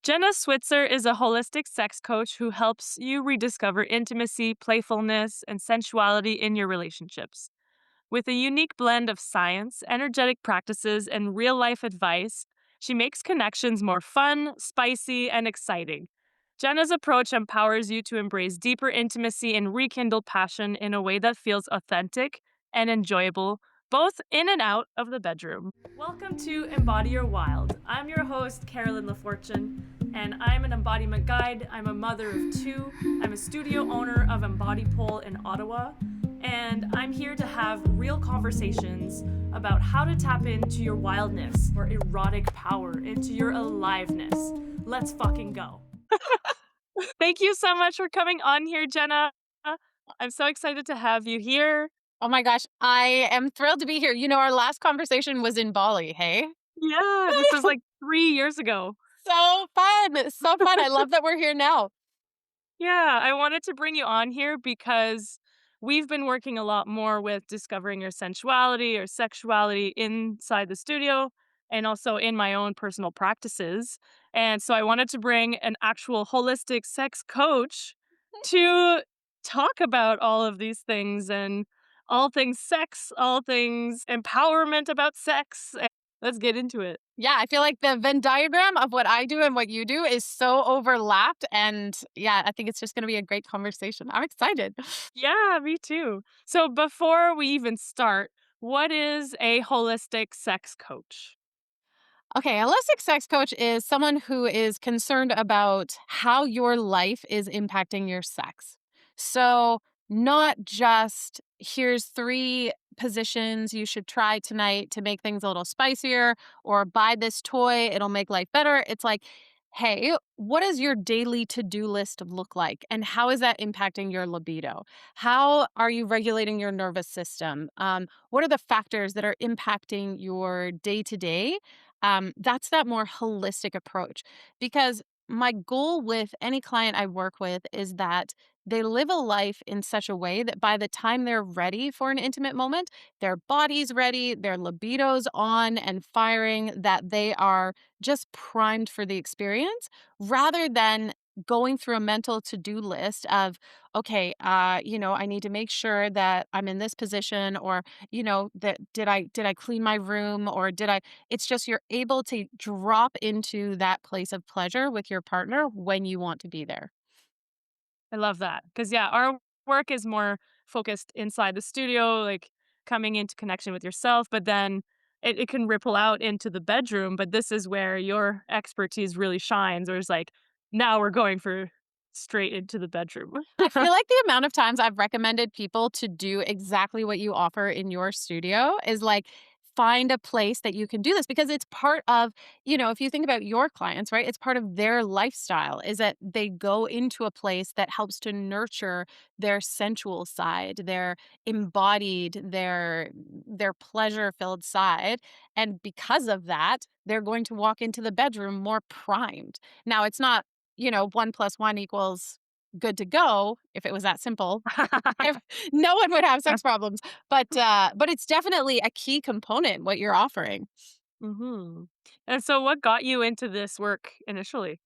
Jenna Switzer is a holistic sex coach who helps you rediscover intimacy, playfulness, and sensuality in your relationships. With a unique blend of science, energetic practices, and real life advice, she makes connections more fun, spicy, and exciting. Jenna's approach empowers you to embrace deeper intimacy and rekindle passion in a way that feels authentic and enjoyable, both in and out of the bedroom. Welcome to Embodi Your Wild. I'm your host, Carolyn LaFortune, and I'm an embodiment guide. I'm a mother of two. I'm a studio owner of Embody Pole in Ottawa, and I'm here to have real conversations about how to tap into your wildness or erotic power, into your aliveness. Let's fucking go. Thank you so much for coming on here, Jenna. I'm so excited to have you here. Oh my gosh, I am thrilled to be here. Our last conversation was in Bali, hey? Yeah, this was like 3 years ago. So fun. So fun. I love that we're here now. Yeah, I wanted to bring you on here because we've been working a lot more with discovering your sensuality or sexuality inside the studio and also in my own personal practices. And so I wanted to bring an actual holistic sex coach to talk about all of these things and all things sex, all things empowerment about sex. And let's get into it. Yeah, I feel like the Venn diagram of what I do and what you do is so overlapped. And yeah, I think it's just going to be a great conversation. I'm excited. Yeah, me too. So before we even start, what is a holistic sex coach? Okay, a holistic sex coach is someone who is concerned about how your life is impacting your sex. So, not just here's three positions you should try tonight to make things a little spicier, or buy this toy, it'll make life better. It's like, hey, what does your daily to do list look like? And how is that impacting your libido? How are you regulating your nervous system? What are the factors that are impacting your day to day? That's that more holistic approach. Because my goal with any client I work with is that they live a life in such a way that by the time they're ready for an intimate moment, their body's ready, their libido's on and firing, that they are just primed for the experience rather than going through a mental to-do list of, okay, I need to make sure that I'm in this position, or, that did I clean my room, or did I it's just you're able to drop into that place of pleasure with your partner when you want to be there. I love that because, yeah, our work is more focused inside the studio, like coming into connection with yourself, but then it can ripple out into the bedroom. But this is where your expertise really shines, or it's like, now we're going for straight into the bedroom. I feel like the amount of times I've recommended people to do exactly what you offer in your studio is like find a place that you can do this, because it's part of, if you think about your clients, right? It's part of their lifestyle is that they go into a place that helps to nurture their sensual side, their embodied, their pleasure-filled side. And because of that, they're going to walk into the bedroom more primed. Now, it's not, 1 + 1 = good to go. If it was that simple, if no one would have sex problems. But it's definitely a key component what you're offering. Hmm. And so, what got you into this work initially?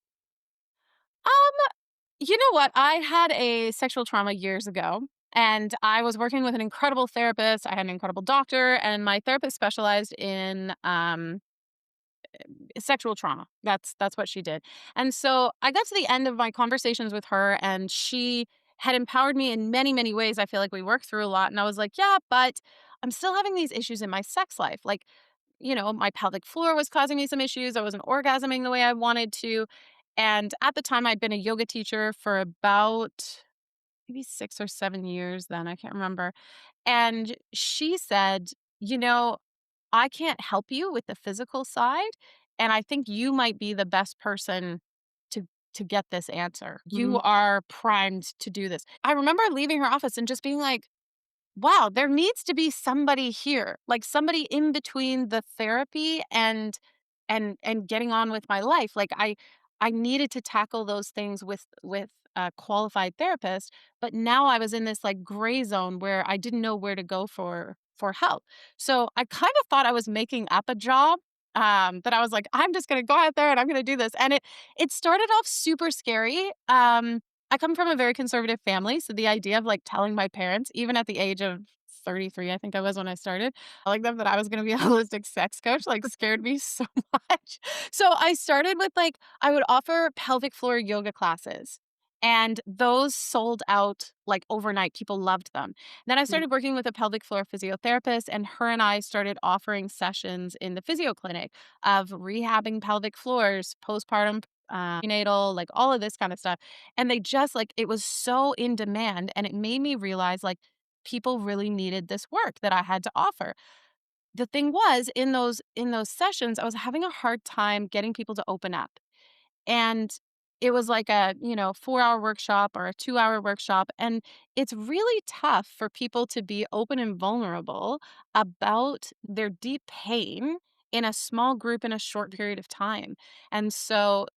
Um, you know what? I had a sexual trauma years ago, and I was working with an incredible therapist. I had an incredible doctor, and my therapist specialized in sexual trauma. That's what she did. And so I got to the end of my conversations with her, and she had empowered me in many, many ways. I feel like we worked through a lot. And I was like, yeah, but I'm still having these issues in my sex life. Like, my pelvic floor was causing me some issues. I wasn't orgasming the way I wanted to. And at the time, I'd been a yoga teacher for about maybe 6 or 7 years then. I can't remember. And she said, you know, I can't help you with the physical side, and I think you might be the best person to get this answer. You Mhm. are primed to do this. I remember leaving her office and just being like, wow, there needs to be somebody here, like somebody in between the therapy and getting on with my life. Like I needed to tackle those things with a qualified therapist, but now I was in this like gray zone where I didn't know where to go for help. So I kind of thought I was making up a job that I was like, I'm just gonna go out there and I'm gonna do this. And it started off super scary. I come from a very conservative family, so the idea of like telling my parents, even at the age of 33, I think I was when I started, telling them that I was gonna be a holistic sex coach like scared me so much. So I started with like I would offer pelvic floor yoga classes. And those sold out like overnight. People loved them. Then I started working with a pelvic floor physiotherapist, and her and I started offering sessions in the physio clinic of rehabbing pelvic floors, postpartum, prenatal, like all of this kind of stuff. And they just like it was so in demand, and it made me realize like people really needed this work that I had to offer. The thing was in those sessions, I was having a hard time getting people to open up. And it was like a, 4-hour workshop or a 2-hour workshop. And it's really tough for people to be open and vulnerable about their deep pain in a small group in a short period of time. And so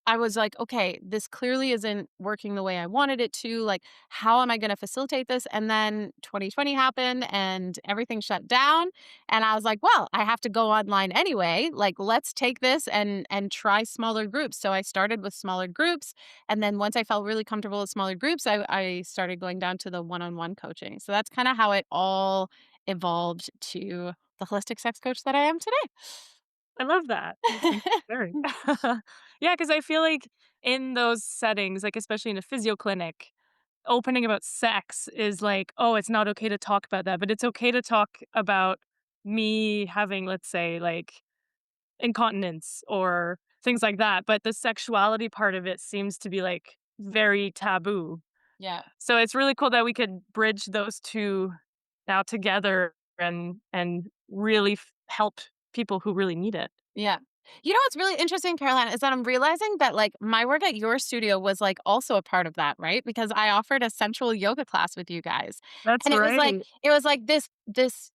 I was like, okay, this clearly isn't working the way I wanted it to. Like, how am I going to facilitate this? And then 2020 happened and everything shut down. And I was like, well, I have to go online anyway. Like, let's take this and try smaller groups. So I started with smaller groups. And then once I felt really comfortable with smaller groups, I started going down to the one-on-one coaching. So that's kind of how it all evolved to the holistic sex coach that I am today. I love that. Thanks for sharing. Yeah, because I feel like in those settings, like, especially in a physio clinic, opening about sex is like, "Oh, it's not okay to talk about that," but it's okay to talk about me having, let's say, like, incontinence or things like that, but the sexuality part of it seems to be, like, very taboo. Yeah. So it's really cool that we could bridge those 2 now together and really help people who really need it. Yeah. You know what's really interesting, Caroline, is that I'm realizing that like my work at your studio was like also a part of that, right? Because I offered a sensual yoga class with you guys. That's And right. it was like this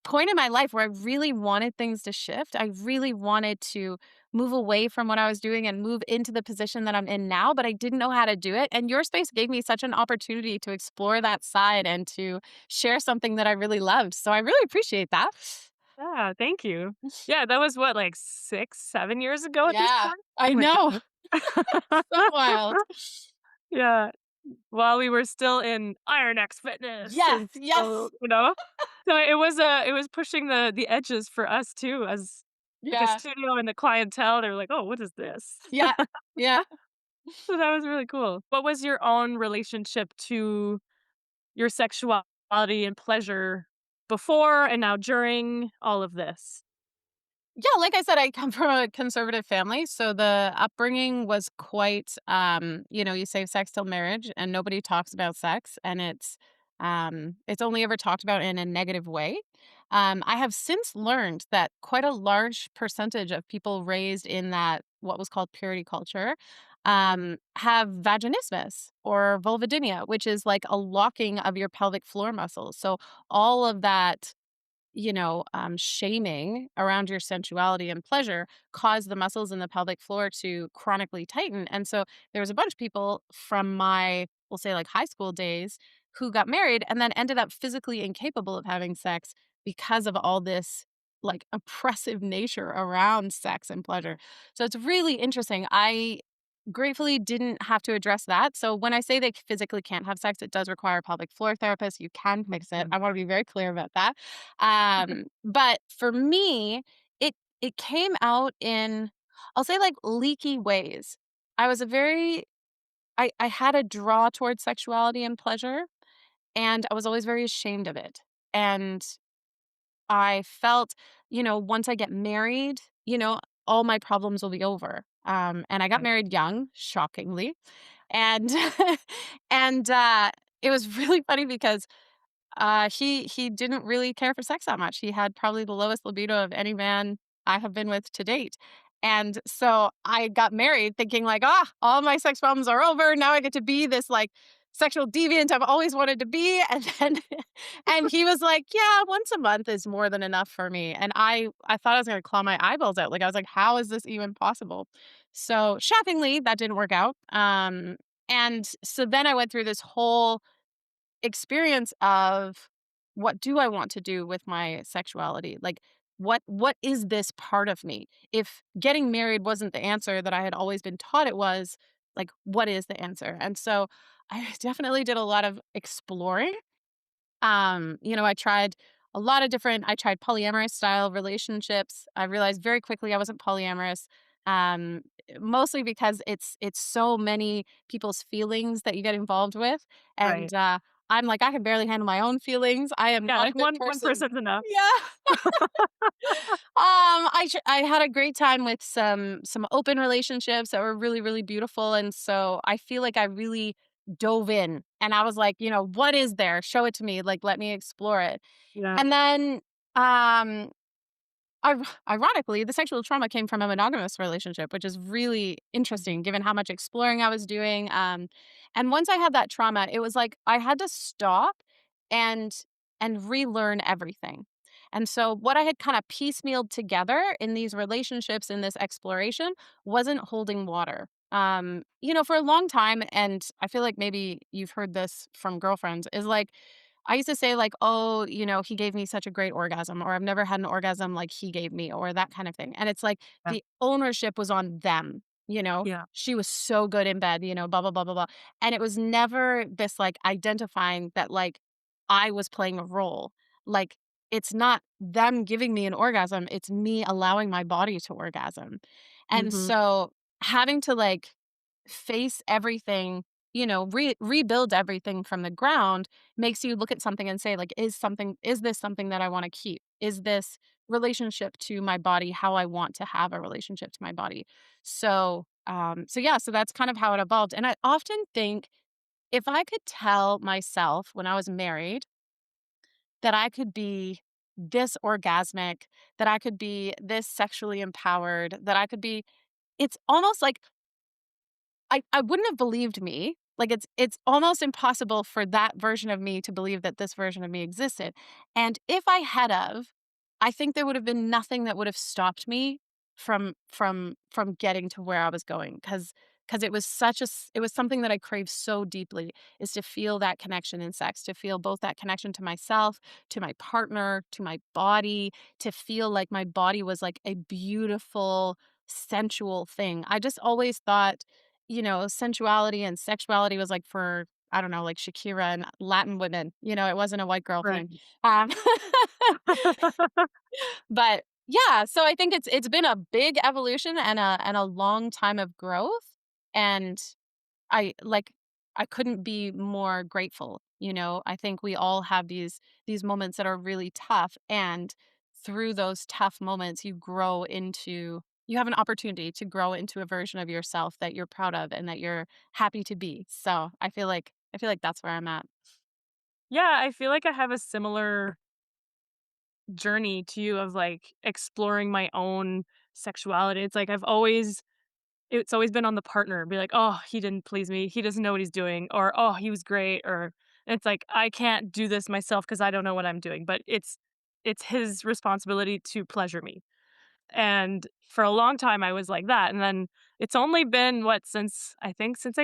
point in my life where I really wanted things to shift. I really wanted to move away from what I was doing and move into the position that I'm in now, but I didn't know how to do it. And your space gave me such an opportunity to explore that side and to share something that I really loved. So I really appreciate that. Yeah, thank you. Yeah, that was what, like 6, 7 years ago at this Yeah, point? Oh I my know. goodness. So wild. Yeah, while we were still in Iron X Fitness Yes, and yes. still, So it was pushing the edges for us too as like a Yeah, studio and the clientele, they were like, "Oh, what is this?" yeah, yeah. So that was really cool. What was your own relationship to your sexuality and pleasure before and now during all of this? Yeah, like I said, I come from a conservative family, so the upbringing was quite, you save sex till marriage, and nobody talks about sex, and it's only ever talked about in a negative way. I have since learned that quite a large percentage of people raised in that what was called purity culture have vaginismus or vulvodynia, which is like a locking of your pelvic floor muscles. So all of that shaming around your sensuality and pleasure cause the muscles in the pelvic floor to chronically tighten. And so there was a bunch of people from my, we'll say like high school days who got married and then ended up physically incapable of having sex because of all this like oppressive nature around sex and pleasure. So it's really interesting. I gratefully didn't have to address that. So when I say they physically can't have sex, it does require a pelvic floor therapist. You can fix it. Mhm. I want to be very clear about that. But for me, it came out in I'll say like leaky ways. I was a very I had a draw towards sexuality and pleasure, and I was always very ashamed of it. And I felt, once I get married, all my problems will be over. And I got Right. married young, shockingly. And and it was really funny because he didn't really care for sex that much. He had probably the lowest libido of any man I have been with to date. And so I got married thinking like, all my sex problems are over. Now I get to be this like sexual deviant I've always wanted to be. And then and he was like, yeah, once a month is more than enough for me. And I thought I was gonna claw my eyeballs out. Like I was like, how is this even possible? So shockingly, that didn't work out. And so then I went through this whole experience of what do I want to do with my sexuality? Like, what is this part of me? If getting married wasn't the answer that I had always been taught it was, like, what is the answer? And so I definitely did a lot of exploring. I tried a lot of different I tried polyamorous style relationships. I realized very quickly I wasn't polyamorous. Um, Mostly because it's so many people's feelings that you get involved with. And Right. I'm like, I can barely handle my own feelings. I am Yeah, not a like good one person. person's enough. Yeah. I had a great time with some open relationships that were really, really beautiful, and so I feel like I really dove in, and I was like, "What is there? Show it to me, like, let me explore it." Yeah. And then, um, ironically, the sexual trauma came from a monogamous relationship, which is really interesting given how much exploring I was doing, and once I had that trauma, it was like I had to stop and relearn everything. And so what I had kind of piecemealed together in these relationships in this exploration wasn't holding water. For a long time, and I feel like maybe you've heard this from girlfriends, is like I used to say like, "Oh, he gave me such a great orgasm," or "I've never had an orgasm like he gave me," or that kind of thing. And it's like Yeah. the ownership was on them, you know? Yeah. She was so good in bed, blah blah blah blah blah. And it was never this like identifying that like I was playing a role. Like it's not them giving me an orgasm, it's me allowing my body to orgasm. And Mhm. so having to like face everything, rebuild everything from the ground makes you look at something and say like is this something that I want to keep? Is this relationship to my body how I want to have a relationship to my body? So that's kind of how it evolved. And I often think if I could tell myself when I was married that I could be this orgasmic, that I could be this sexually empowered, that I could be it's almost like I wouldn't have believed me. Like, it's almost impossible for that version of me to believe that this version of me existed, and if I had of, I think there would have been nothing that would have stopped me from getting to where I was going, because it was something that I crave so deeply, is to feel that connection in sex, to feel both that connection to myself, to my partner, to my body, to feel like my body was, like, a beautiful, sensual thing. I just always thought sensuality and sexuality was like for, I don't know, like Shakira and Latin women. It wasn't a white girl Right. thing. Um, but yeah, so I think it's been a big evolution and a long time of growth. And I like I couldn't be more grateful, I think we all have these moments that are really tough, and through those tough moments you have an opportunity to grow into a version of yourself that you're proud of and that you're happy to be. So, I feel like that's where I'm at. Yeah, I feel like I have a similar journey to you of, like, exploring my own sexuality. It's always been on the partner, be like, "Oh, he didn't please me. He doesn't know what he's doing," or, "Oh, he was great," or it's like, "I can't do this myself because I don't know what I'm doing," but it's his responsibility to pleasure me. And for a long time, I was like that, and then it's only been, since I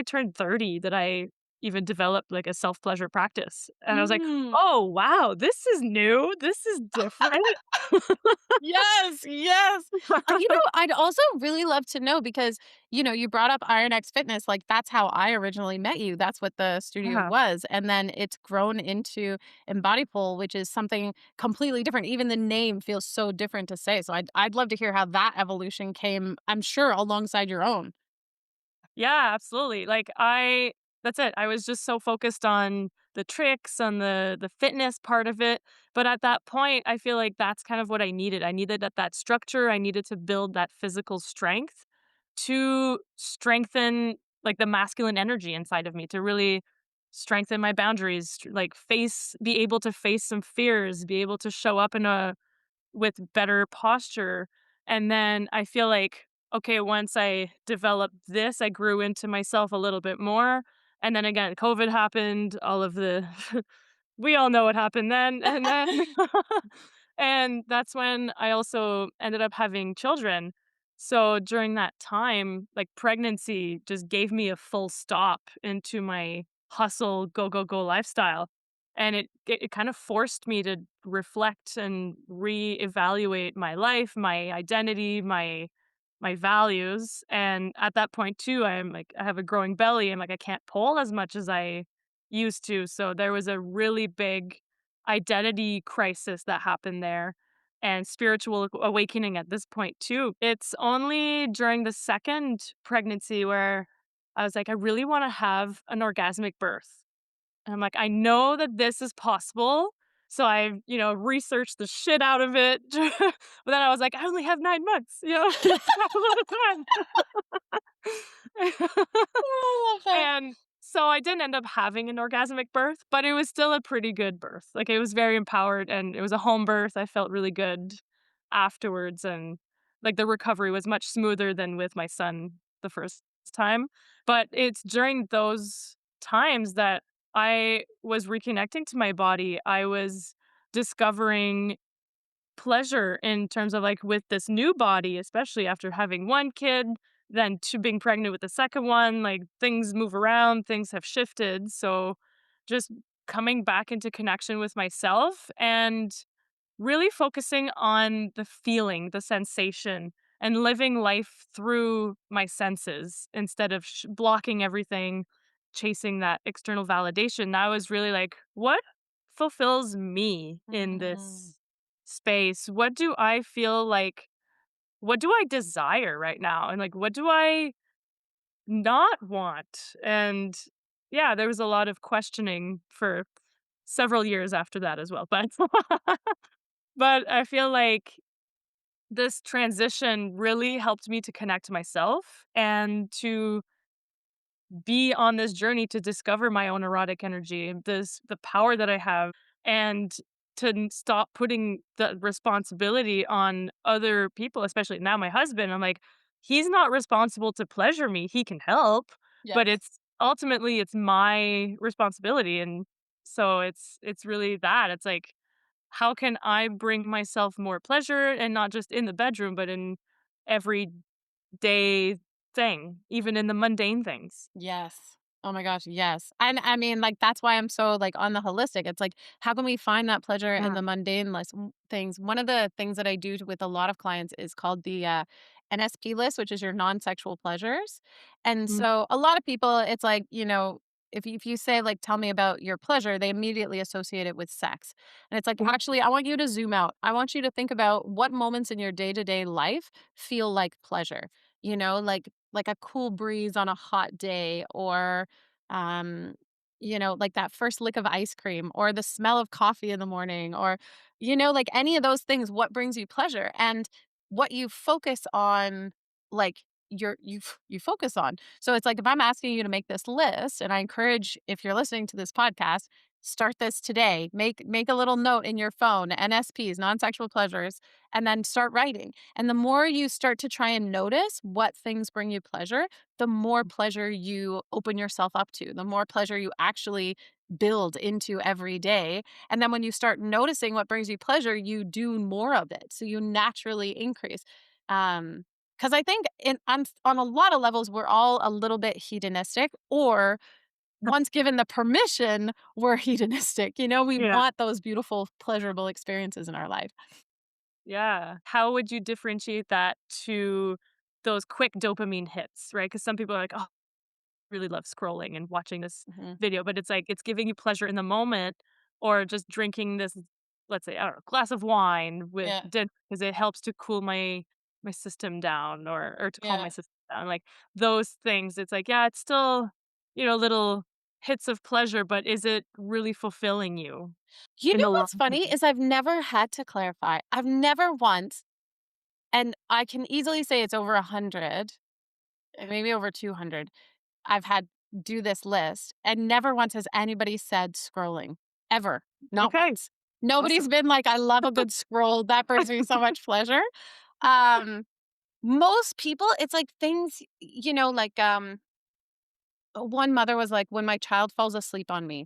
turned 30 that I even developed, like, a self-pleasure practice, and I was like, Mm. "Oh, wow, this is new, this is different." Yes, yes. I'd also really love to know because, you brought up Iron X Fitness, like, that's how I originally met you, that's what the studio Uh-huh. was, and then it's grown into Embody Pole, which is something completely different, even the name feels so different to say, so I'd love to hear how that evolution came, I'm sure, alongside your own. Yeah, absolutely. That's it. I was just so focused on the tricks, on the fitness part of it. But at that point, I feel like that's kind of what I needed. I needed that structure. I needed to build that physical strength to strengthen like the masculine energy inside of me, to really strengthen my boundaries, be able to face some fears, be able to show up in a with better posture. And then I feel like, okay, once I developed this, I grew into myself a little bit more. And then again, COVID happened, all of the we all know what happened then. And then and that's when I also ended up having children. So during that time, like pregnancy just gave me a full stop into my hustle, go, go, go lifestyle. And it kind of forced me to reflect and reevaluate my life, my identity, my values. And at that point too, I'm like, I have a growing belly. I'm like, I can't pull as much as I used to. So there was a really big identity crisis that happened there, and spiritual awakening at this point too. It's only during the second pregnancy where I was like, I really want to have an orgasmic birth. And I'm like, I know that this is possible. So I, researched the shit out of it. But then I was like, I only have 9 months, it's not a lot of time. I love that. And so I didn't end up having an orgasmic birth, but it was still a pretty good birth. Like, it was very empowered and it was a home birth. I felt really good afterwards. And like the recovery was much smoother than with my son the first time. But it's during those times that I was reconnecting to my body. I was discovering pleasure in terms of, like, with this new body, especially after having one kid, then to being pregnant with the second one, like, things move around, things have shifted, so just coming back into connection with myself and really focusing on the feeling, the sensation, and living life through my senses instead of blocking everything, chasing that external validation. I was really like, what fulfills me in Mhm. this space? What do I feel like? What do I desire right now? And like, what do I not want? And yeah, there was a lot of questioning for several years after that as well. But but I feel like this transition really helped me to connect to myself and to be on this journey to discover my own erotic energy, the power that I have, and to stop putting the responsibility on other people, especially now my husband. I'm like, he's not responsible to pleasure me. He can help, but Yes. it's my responsibility. And so it's really that. It's like, how can I bring myself more pleasure, and not just in the bedroom, but in everyday thing, even in the mundane things. Yes. Oh my gosh, yes. And I mean, like, that's why I'm so, like, on the holistic. It's like, how can we find that pleasure in Yeah. the mundane things? One of the things that I do with a lot of clients is called the NSP list, which is your non-sexual pleasures. And Mm, so a lot of people, it's like, if you say, like, tell me about your pleasure, they immediately associate it with sex. And it's like, yeah. actually, I want you to zoom out. I want you to think about what moments in your day-to-day life feel like pleasure. Like a cool breeze on a hot day, or um like that first lick of ice cream, or the smell of coffee in the morning, or like any of those things. What brings you pleasure, and what you focus on, like you focus on. So it's like, if I'm asking you to make this list, and I encourage, if you're listening to this podcast, start this today. Make a little note in your phone, NSPs, non-sexual pleasures, and then start writing. And the more you start to try and notice what things bring you pleasure, the more pleasure you open yourself up to, the more pleasure you actually build into every day. And then when you start noticing what brings you pleasure, you do more of it. So you naturally increase. Because I think on a lot of levels, we're all a little bit hedonistic, or once given the permission, we're hedonistic. We Yeah. want those beautiful, pleasurable experiences in our life. Yeah. How would you differentiate that to those quick dopamine hits, right? Because some people are like, "Oh, I really love scrolling and watching this Mhm. video," but it's like it's giving you pleasure in the moment, or just drinking this, let's say, I don't know, glass of wine with Yeah. dinner because it helps to cool my system down, or to calm my Yeah. system down. Like those things, it's like, yeah, it's still, little hits of pleasure, but is it really fulfilling you You in know the long what's funny term? is I've never had to clarify. I've never once, and I can easily say it's over 100, maybe over 200. I've had do this list, and never once has anybody said scrolling, ever. Not Okay, once. Nobody's awesome. been like, I love a good scroll. That brings me so much pleasure. Um, Most people, it's like things, like one mother was like, when my child falls asleep on me.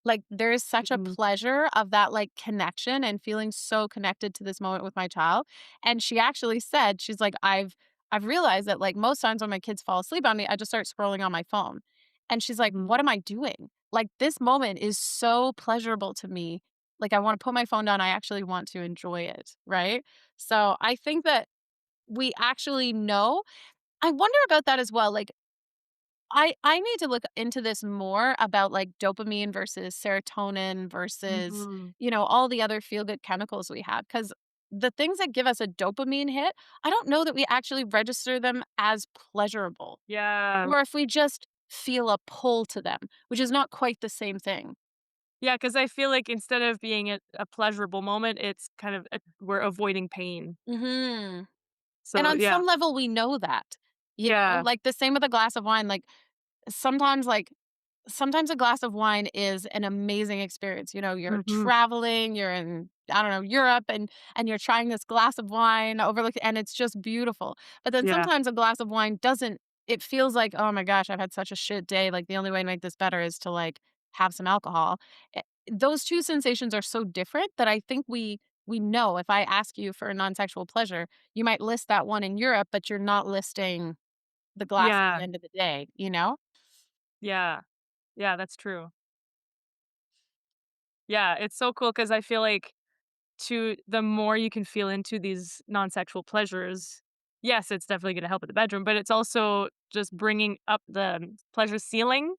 Like, there is such a Mhm. pleasure of that, like, connection and feeling so connected to this moment with my child. And she actually said, she's like, I've realized that, like, most times when my kids fall asleep on me, I just start scrolling on my phone. And she's like, Mhm. "What am I doing?" like, this moment is so pleasurable to me. Like, I wanna put my phone down, I actually want to enjoy it, right? So, I think that we actually know. I wonder about that as well, like, I need to look into this more about, like, dopamine versus serotonin versus, Mhm. all the other feel-good chemicals we have. Because the things that give us a dopamine hit, I don't know that we actually register them as pleasurable, Yeah. or if we just feel a pull to them, which is not quite the same thing. Yeah, because I feel like instead of being a pleasurable moment, it's kind of we're avoiding pain. Mhm. And So, on yeah. some level, we know that, Yeah. like, the same with a glass of wine, sometimes, like sometimes a glass of wine is an amazing experience. You're Mhm. traveling, you're in, I don't know, Europe, and you're trying this glass of wine and it's just beautiful. But then Yeah. sometimes a glass of wine doesn't it feels like, "Oh my gosh, I've had such a shit day, like, the only way to make this better is to, like, have some alcohol." Those 2 sensations are so different that I think we know if I ask you for a non-sexual pleasure, you might list that one in Europe, but you're not listing the glass at the Yeah. end of the day, you know? Yeah. Yeah, that's true. Yeah, it's so cool because I feel like the more you can feel into these non-sexual pleasures, yes, it's definitely gonna help in the bedroom, but it's also just bringing up the pleasure ceiling,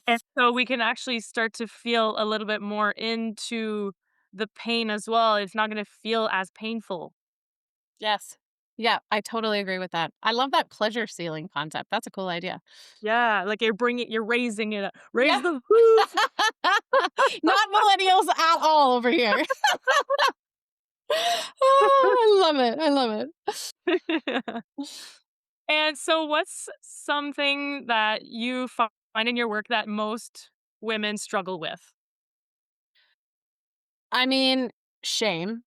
and Yes. so we can actually start to feel a little bit more into the pain as well. It's not gonna feel as painful. Yes. Yeah, I totally agree with that. I love that pleasure ceiling concept. That's a cool idea. Yeah, like you're raising it up. Yeah. Raise the roof. Not millennials at all over here. Oh, I love it. I love it. And so what's something that you find in your work that most women struggle with? I mean, shame,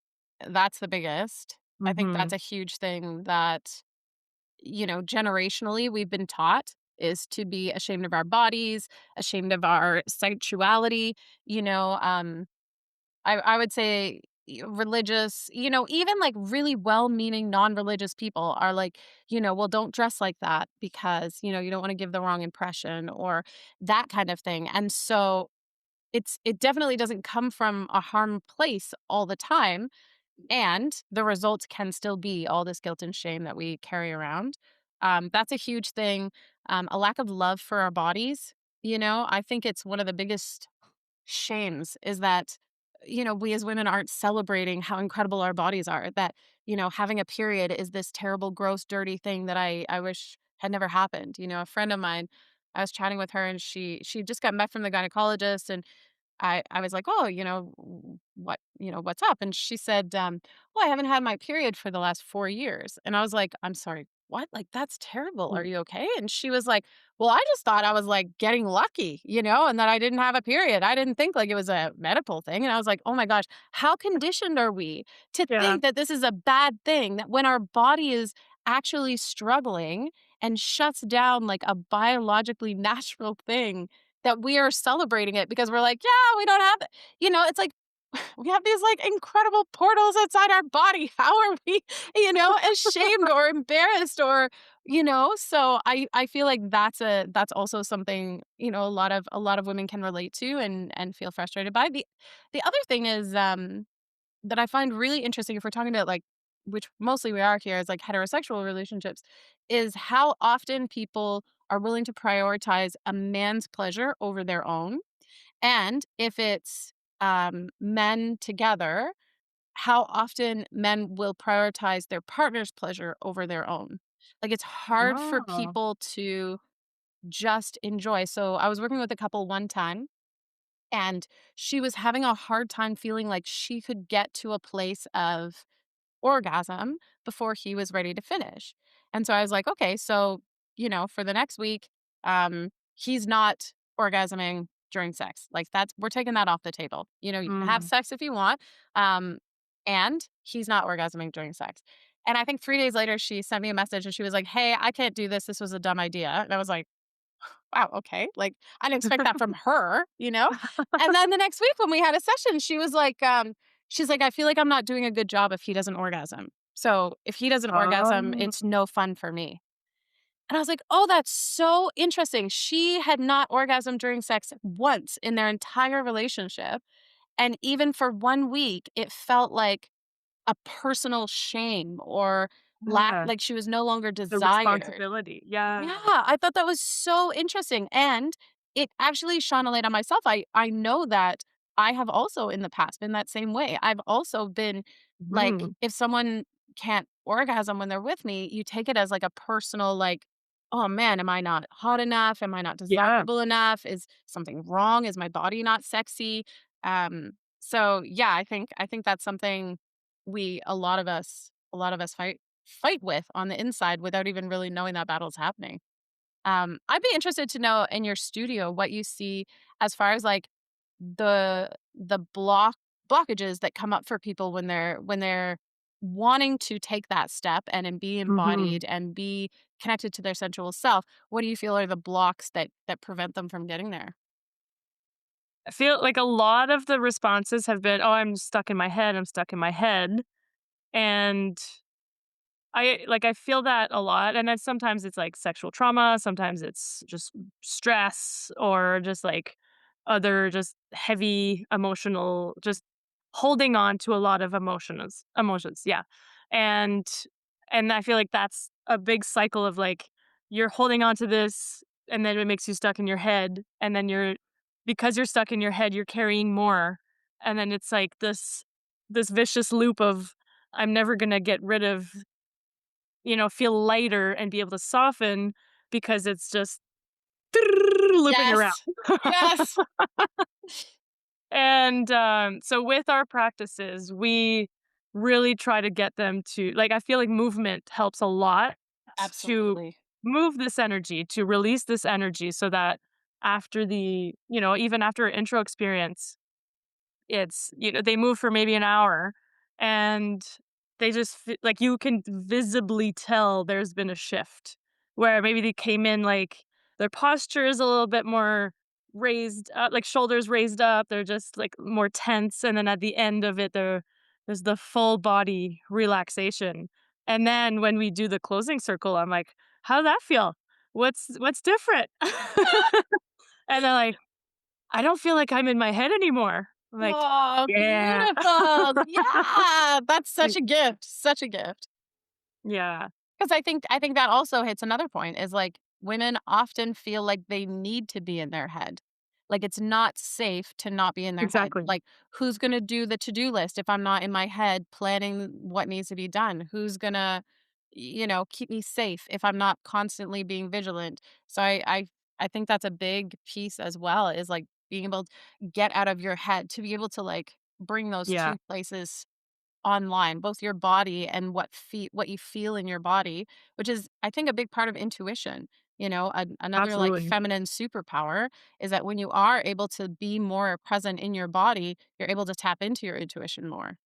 that's the biggest. I think that's Mhm. a huge thing that, generationally we've been taught is to be ashamed of our bodies, ashamed of our sexuality, you know, I would say religious, even like really well-meaning non-religious people are like, well, don't dress like that because, you don't want to give the wrong impression or that kind of thing. And so it definitely doesn't come from a harm place all the time. And the results can still be all this guilt and shame that we carry around. That's a huge thing. A lack of love for our bodies. I think it's one of the biggest shames is that we as women aren't celebrating how incredible our bodies are, that having a period is this terrible gross dirty thing that I wish had never happened. A friend of mine, I was chatting with her and she just got met from the gynecologist, and I was like, "Oh, what's up?" And she said, "Well, I haven't had my period for the last 4 years." And I was like, "I'm sorry, what? Like, that's terrible. Are Mm. you okay?" And she was like, "Well, I just thought I was, like, getting lucky, and that I didn't have a period. I didn't think, like, it was a medical thing." And I was like, "Oh my gosh, how conditioned are we to Yeah. think that this is a bad thing, that when our body is actually struggling and shuts down, like, a biologically natural thing, that we are celebrating it because we're like, "Yeah, we don't have it." It's like we have these, like, incredible portals outside our body. How are we, ashamed or embarrassed or, So I feel like that's also something, a lot of women can relate to and feel frustrated by. The other thing is, that I find really interesting if we're talking about, like, which mostly we are here, is, like, heterosexual relationships, is how often people are willing to prioritize a man's pleasure over their own. And if it's, men together, how often men will prioritize their partner's pleasure over their own. Like, it's hard for Oh. people to just enjoy. So I was working with a couple one time, and she was having a hard time feeling like she could get to a place of orgasm before he was ready to finish. And so I was like, okay, so, for the next week, he's not orgasming during sex. Like, that's we're taking that off the table. You can have Mm. sex if you want. Um, and he's not orgasming during sex. And I think 3 days later, she sent me a message and she was like, "Hey, I can't do this. This was a dumb idea." And I was like, wow, okay. Like, I didn't expect that from her. And then the next week when we had a session, she's like, "I feel like I'm not doing a good job if he doesn't orgasm. So if he doesn't orgasm, Oh. it's no fun for me." And I was like, "Oh, that's so interesting." She had not orgasmed during sex once in their entire relationship, and even for 1 week, it felt like a personal shame or lack Yeah. like she was no longer The desired. responsibility. Yeah. Yeah, I thought that was so interesting, and it actually shone a light on myself. I know that I have also in the past been that same way. I've also been like, Mhm. if someone can't orgasm when they're with me, you take it as like a personal like, "Oh man, am I not hot enough? Am I not Yeah. desirable enough? Is something wrong? Is my body not sexy?" So yeah, I think that's something a lot of us fight with on the inside without even really knowing that battle's happening. I'd be interested to know in your studio what you see as far as like the blockages that come up for people when they're wanting to take that step and be Mhm. embodied and be connected to their sensual self. What do you feel are the blocks that prevent them from getting there? I feel like a lot of the responses have been, "Oh, I'm stuck in my head, I'm stuck in my head." And I feel that a lot, and then sometimes it's, like, sexual trauma, sometimes it's just stress or just, like, other just heavy emotional just holding on to a lot of emotions, yeah. And and I feel like that's a big cycle of, like, you're holding on to this, and then it makes you stuck in your head, and then because you're stuck in your head, you're carrying more, and then it's like this vicious loop of, I'm never gonna get rid of, feel lighter and be able to soften because it's just looping around. Yes. Yes. And, so with our practices, we really try to get them to, like, I feel like movement helps a lot to Absolutely. move this energy, to release this energy so that after even after an intro experience, they move for maybe an hour, and they just like, you can visibly tell there's been a shift where maybe they came in, like, their posture is a little bit more raised up, like shoulders raised up, they're just like more tense, and then at the end of it there's the full body relaxation. And then when we do the closing circle, I'm like, how did that feel? What's different? And they're like, I don't feel like I'm in my head anymore. I'm like, Oh, yeah. beautiful. Yeah, that's such a gift, such a gift. Yeah, 'Cause I think that also hits another point is, like, women often feel like they need to be in their head. Like, it's not safe to not be in their head. exactly. Like, who's gonna do the to-do list if I'm not in my head planning what needs to be done? Who's gonna, keep me safe if I'm not constantly being vigilant? So I think that's a big piece as well is, like, being able to get out of your head to be able to, like, bring those Yeah, 2 places online, both your body and what you feel in your body, which is, I think, a big part of intuition. Another like absolutely. feminine superpower is that when you are able to be more present in your body, you're able to tap into your intuition more.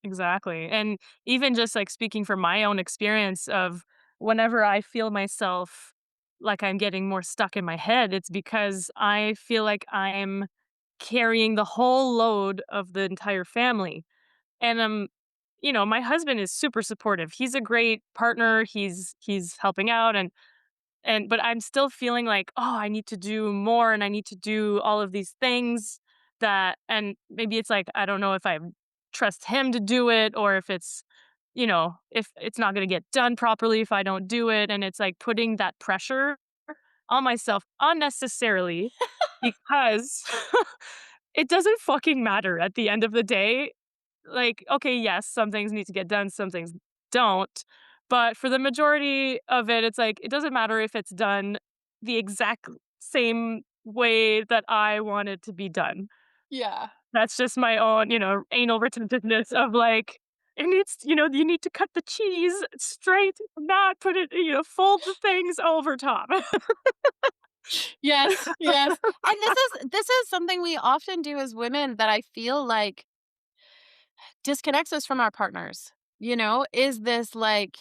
Exactly. And even just like speaking from my own experience of, whenever I feel myself like I'm getting more stuck in my head, it's because I feel like I'm carrying the whole load of the entire family. And my husband is super supportive. He's a great partner. He's helping out, but I'm still feeling like, "Oh, I need to do more, and I need to do all of these things." And maybe it's like, I don't know if I trust him to do it, or if it's not gonna get done properly if I don't do it, and it's like putting that pressure on myself unnecessarily because it doesn't fucking matter at the end of the day. Like, okay, yes, some things need to get done, some things don't. But for the majority of it, it's like, it doesn't matter if it's done the exact same way that I want it to be done. Yeah. That's just my own, anal retentiveness of like, you need to cut the cheese straight, not put it, fold the things over top. Yes, yes. And this is something we often do as women that I feel like disconnects us from our partners. Is this like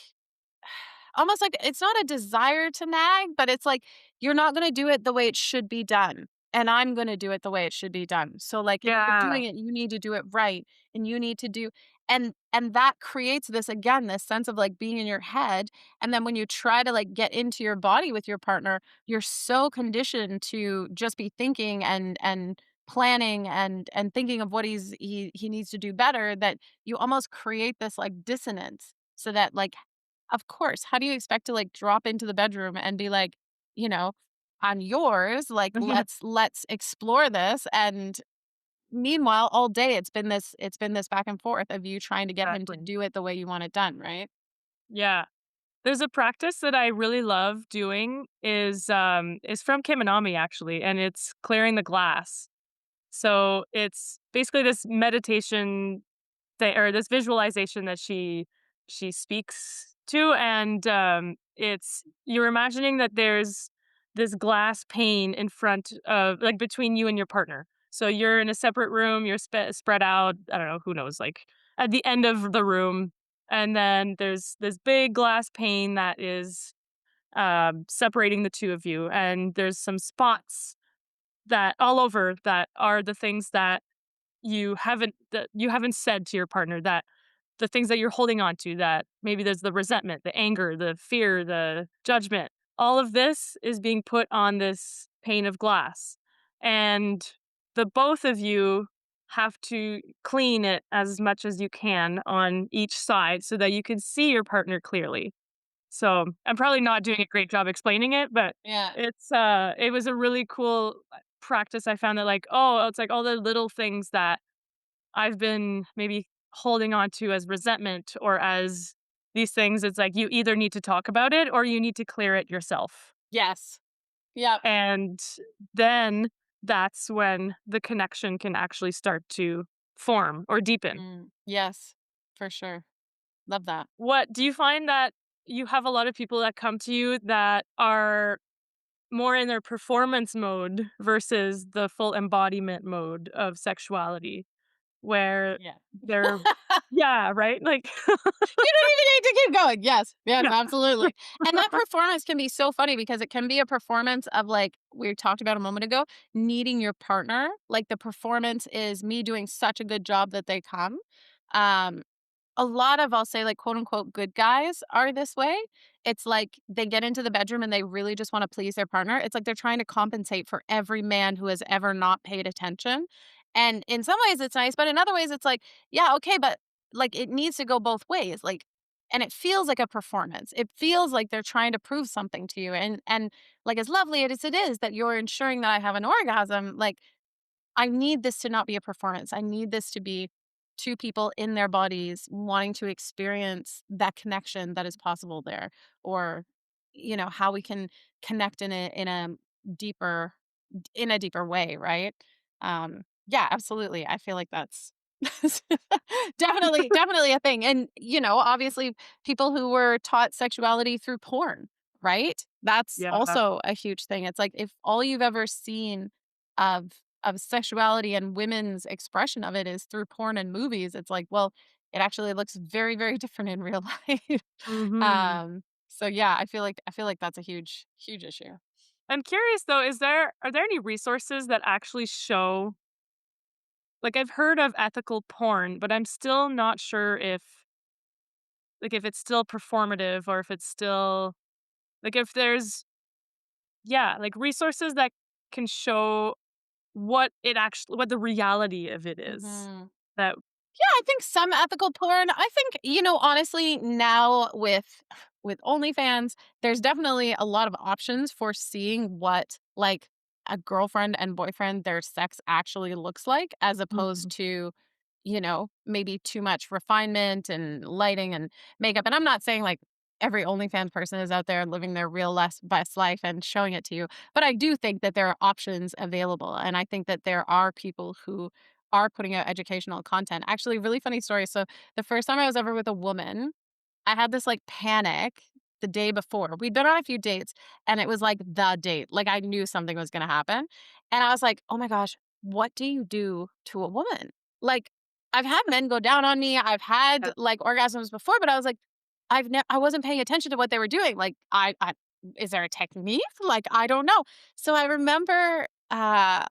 almost like it's not a desire to nag, but it's like you're not gonna do it the way it should be done, and I'm gonna do it the way it should be done. So, like, if you're Yeah, doing it, you need to do it right, and you need to do And that creates this, again, this sense of like being in your head. And then when you try to like get into your body with your partner, you're so conditioned to just be thinking and planning and thinking of what he needs to do better, that you almost create this like dissonance. So that, like, of course, how do you expect to like drop into the bedroom and be like, you know, on yours, like, let's explore this. And meanwhile, all day it's been this back and forth of you trying to get him to Exactly. do it the way you want it done, right? Yeah. There's a practice that I really love doing is from Kiminami actually, and it's clearing the glass. So it's basically this meditation or this visualization that she speaks to, and it's you're imagining that there's this glass pane in front of, like, between you and your partner. So you're in a separate room, you're spread out, I don't know, who knows, like, at the end of the room, and then there's this big glass pane that is separating the two of you, and there's some spots that all over that are the things that you haven't said to your partner, that the things that you're holding on to, that maybe there's the resentment, the anger, the fear, the judgment. All of this is being put on this pane of glass. And the both of you have to clean it as much as you can on each side so that you can see your partner clearly. So, I'm probably not doing a great job explaining it, but Yeah. it was a really cool practice. I found that, like, oh, it's like all the little things that I've been maybe holding on to as resentment or as these things. It's like you either need to talk about it or you need to clear it yourself. Yes. Yep. And then that's when the connection can actually start to form or deepen. Yes, for sure. Love that. What do you find that you have a lot of people that come to you that are more in their performance mode versus the full embodiment mode of sexuality, where Yeah. they're yeah, right? Like You don't even need to keep going. Yes. Yes, yeah. absolutely. And that performance can be so funny because it can be a performance of, like we talked about a moment ago, needing your partner. Like, the performance is me doing such a good job that they come. Um, a lot of, I'll say, like, quote unquote good guys are this way. It's like they get into the bedroom and they really just want to please their partner. It's like they're trying to compensate for every man who has ever not paid attention. And in some ways it's nice, but in other ways it's like, yeah, okay, but like it needs to go both ways. Like, and it feels like a performance. It feels like they're trying to prove something to you. And like, as lovely as it is that you're ensuring that I have an orgasm, like, I need this to not be a performance. I need this to be two people in their bodies wanting to experience that connection that is possible there, or, how we can connect deeper in a deeper way, right? Yeah, absolutely. I feel like that's definitely a thing. And, obviously people who were taught sexuality through porn, right? That's Yeah. also a huge thing. It's like, if all you've ever seen of sexuality and women's expression of it is through porn and movies, it's like, well, it actually looks very, very different in real life. Mhm. So yeah, I feel like that's a huge, huge issue. I'm curious though, are there any resources that actually show, like, I've heard of ethical porn, but I'm still not sure if it's still performative or if it's still, like, if there's, yeah, like, resources that can show what the reality of it is. Mhm. That Yeah, I think some ethical porn. I think, honestly, now with OnlyFans, there's definitely a lot of options for seeing what, like, a girlfriend and boyfriend, their sex actually looks like, as opposed Mhm. to, maybe too much refinement and lighting and makeup. And I'm not saying like every OnlyFans person is out there living their real best life and showing it to you, but I do think that there are options available, and I think that there are people who are putting out educational content. Actually, really funny story. So the first time I was ever with a woman, I had this like panic the day before. We'd been on a few dates and it was like the date. Like, I knew something was going to happen. And I was like, oh my gosh, what do you do to a woman? Like, I've had men go down on me. I've had Yeah. like orgasms before, but I was like, I wasn't paying attention to what they were doing. Like, is there a technique? Like, I don't know. So I remember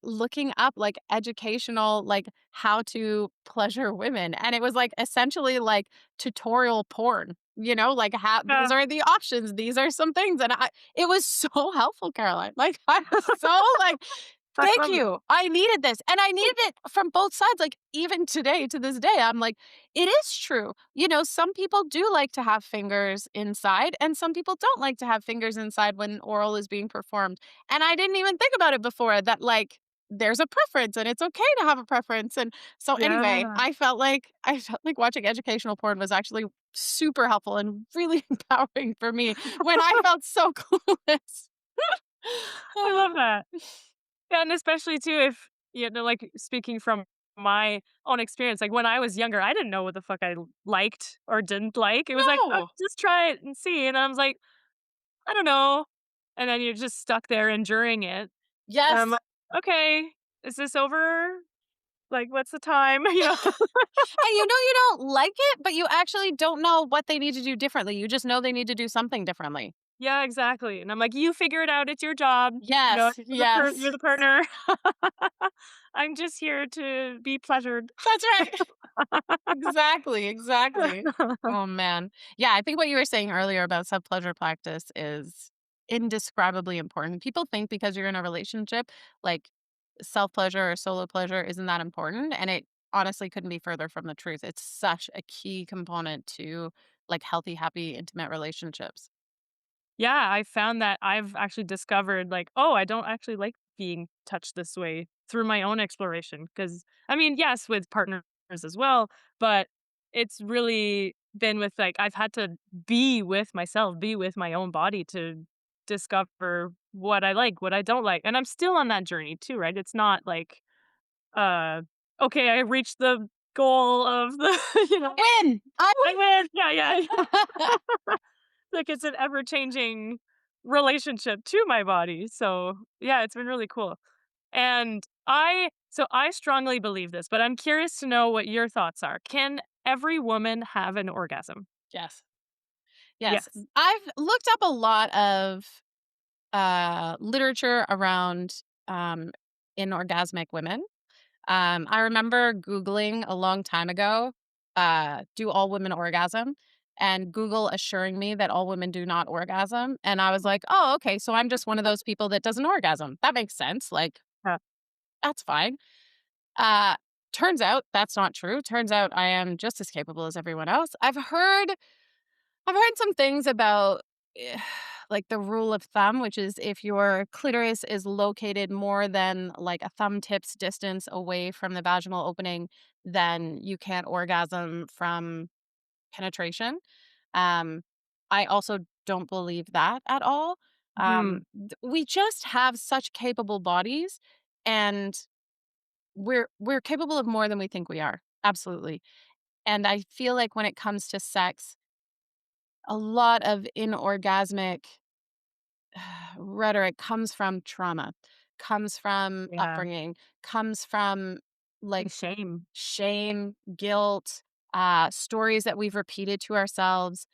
looking up like educational, like how to pleasure women. And it was like essentially like tutorial porn, like how these Yeah, are the options. These are some things. And it was so helpful, Caroline. Like I was so like, I thank love it. you. I needed this. And I needed it from both sides. Like even today, to this day, I'm like, it is true. Some people do like to have fingers inside, and some people don't like to have fingers inside when oral is being performed. And I didn't even think about it before that, like, there's a preference and it's okay to have a preference. And so anyway, Yeah, I felt like watching educational porn was actually super helpful and really empowering for me when I felt so clueless. I love that. Yeah, and especially too if, like, speaking from my own experience, like, when I was younger, I didn't know what the fuck I liked or didn't like. It was like, "Oh, No. just try it and see," and I was like, "I don't know," and then you're just stuck there enduring it, and I'm Yes. like, "Okay, is this over? Like, what's the time?" You know? And you don't like it, but you actually don't know what they need to do differently. You just know they need to do something differently. Yeah, exactly, and I'm like, "You figure it out, it's your job, Yes, you're yes. the partner. I'm just here to be pleasured." That's right. Exactly, exactly. Oh, man. Yeah, I think what you were saying earlier about self-pleasure practice is indescribably important. People think because you're in a relationship, like, self-pleasure or solo pleasure isn't that important, and it honestly couldn't be further from the truth. It's such a key component to, like, healthy, happy, intimate relationships. Yeah, I found that I've actually discovered, like, oh, I don't actually like being touched this way through my own exploration. Because I mean, yes, with partners as well, but it's really been with, like, I've had to be with myself, be with my own body to discover what I like, what I don't like, and I'm still on that journey too, right? It's not like, uh, okay, I reached the goal of the Win! I I win. Yeah, yeah. win! Like, it's an ever-changing relationship to my body, so, yeah, it's been really cool, and I strongly believe this, but I'm curious to know what your thoughts are. Can every woman have an orgasm? Yes. Yes. Yes. I've looked up a lot of literature around inorgasmic women. I remember Googling a long time ago, do all women orgasm? And Google assuring me that all women do not orgasm. And I was like, oh, okay. So I'm just one of those people that doesn't orgasm. That makes sense. Like, Yeah. that's fine. Uh, turns out that's not true. Turns out I am just as capable as everyone else. I've heard some things about like the rule of thumb, which is if your clitoris is located more than like a thumb tip's distance away from the vaginal opening, then you can't orgasm from penetration. Um, I also don't believe that at all. Mhm. We just have such capable bodies, and we're capable of more than we think we are. Absolutely. And I feel like when it comes to sex, a lot of inorgasmic rhetoric comes from trauma, comes from Yeah. upbringing, comes from like And shame. shame, guilt, stories that we've repeated to ourselves.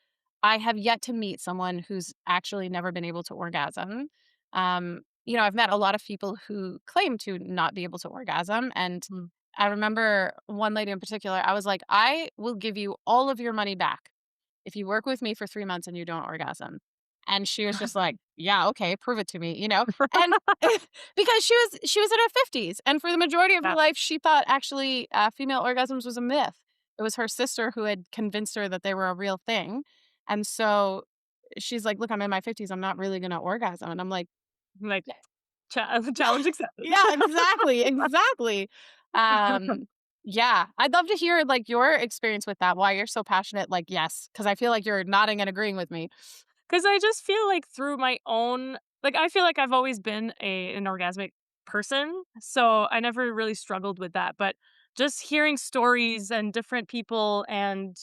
I have yet to meet someone who's actually never been able to orgasm. I've met a lot of people who claim to not be able to orgasm. And Mm. I remember one lady in particular, I was like, I will give you all of your money back if you work with me for 3 months and you don't orgasm. And she was just like, "Yeah, okay, prove it to me," you know? And because she was in her 50s, and for the majority of her Yeah. life, she thought actually, female orgasms was a myth. It was her sister who had convinced her that they were a real thing, and so she's like, "Look, I'm in my 50s, I'm not really gonna orgasm," and I'm like, Like, "Yeah." challenge accepted. Yeah, exactly, exactly. Um, yeah, I'd love to hear, like, your experience with that, why you're so passionate, like, yes, because I feel like you're nodding and agreeing with me. 'Cause I just feel like through my own, like, I feel like I've always been an orgasmic person, so I never really struggled with that, but just hearing stories and different people and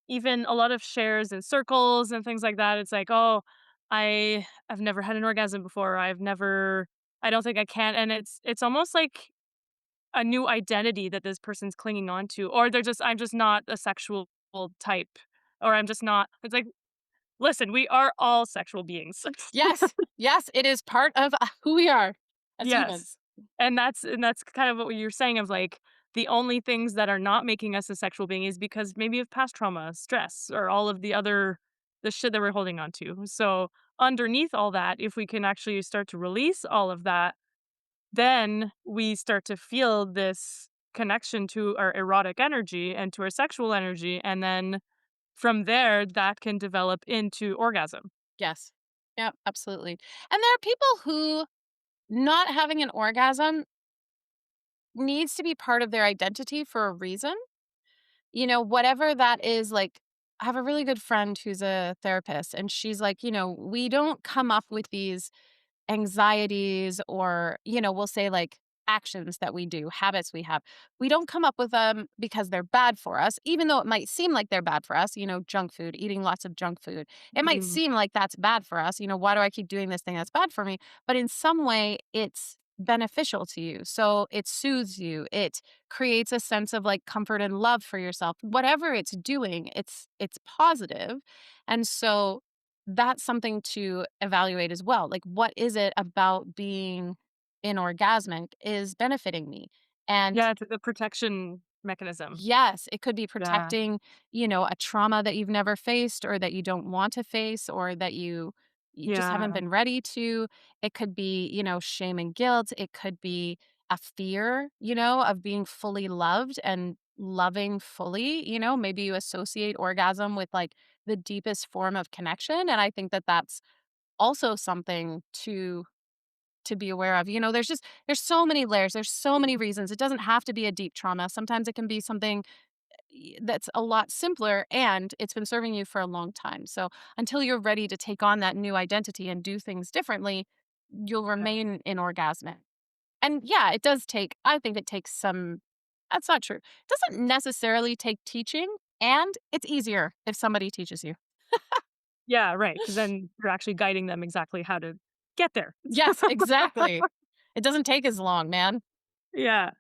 even a lot of shares in circles and things like that, it's like, "Oh, I've never had an orgasm before, I don't think I can," and it's almost like a new identity that this person's clinging on to, or I'm just not a sexual type, or I'm just not, it's like, listen, we are all sexual beings. Yes, yes, it is part of, who we are as Yes. humans. And that's kind of what you're saying of, like, the only things that are not making us a sexual being is because maybe of past trauma, stress, or all of the shit that we're holding on to. So, underneath all that, if we can actually start to release all of that, then we start to feel this connection to our erotic energy and to our sexual energy, and then from there, that can develop into orgasm. Yes. Yep, absolutely. And there are people who not having an orgasm needs to be part of their identity for a reason. Whatever that is, like, I have a really good friend who's a therapist, and she's like, we don't come up with these anxieties or, we'll say like actions that we do, habits we have. We don't come up with them because they're bad for us, even though it might seem like they're bad for us, junk food, eating lots of junk food. It might Mhm. seem like that's bad for us. Why do I keep doing this thing that's bad for me? But in some way, it's beneficial to you. So it soothes you. It creates a sense of like comfort and love for yourself. Whatever it's doing, it's positive. And so that's something to evaluate as well. Like, what is it about being inorgasmic is benefiting me? And Yeah, it's the protection mechanism. yes, it could be Yeah. protecting, a trauma that you've never faced or that you don't want to face or that you just haven't Yeah. been ready to. It could be, shame and guilt. It could be a fear, of being fully loved and loving fully. Maybe you associate orgasm with like the deepest form of connection. And I think that that's also something to be aware of. There's so many layers, there's so many reasons. It doesn't have to be a deep trauma. Sometimes it can be something that's a lot simpler and it's been serving you for a long time. So until you're ready to take on that new identity and do things differently, you'll Yeah. remain in orgasmic. And yeah, it does take, I think it takes some, that's not true. It doesn't necessarily take teaching, and it's easier if somebody teaches you. Yeah, right. Because then you're actually guiding them exactly how to get there. Yes, exactly. It doesn't take as long, man. Yeah.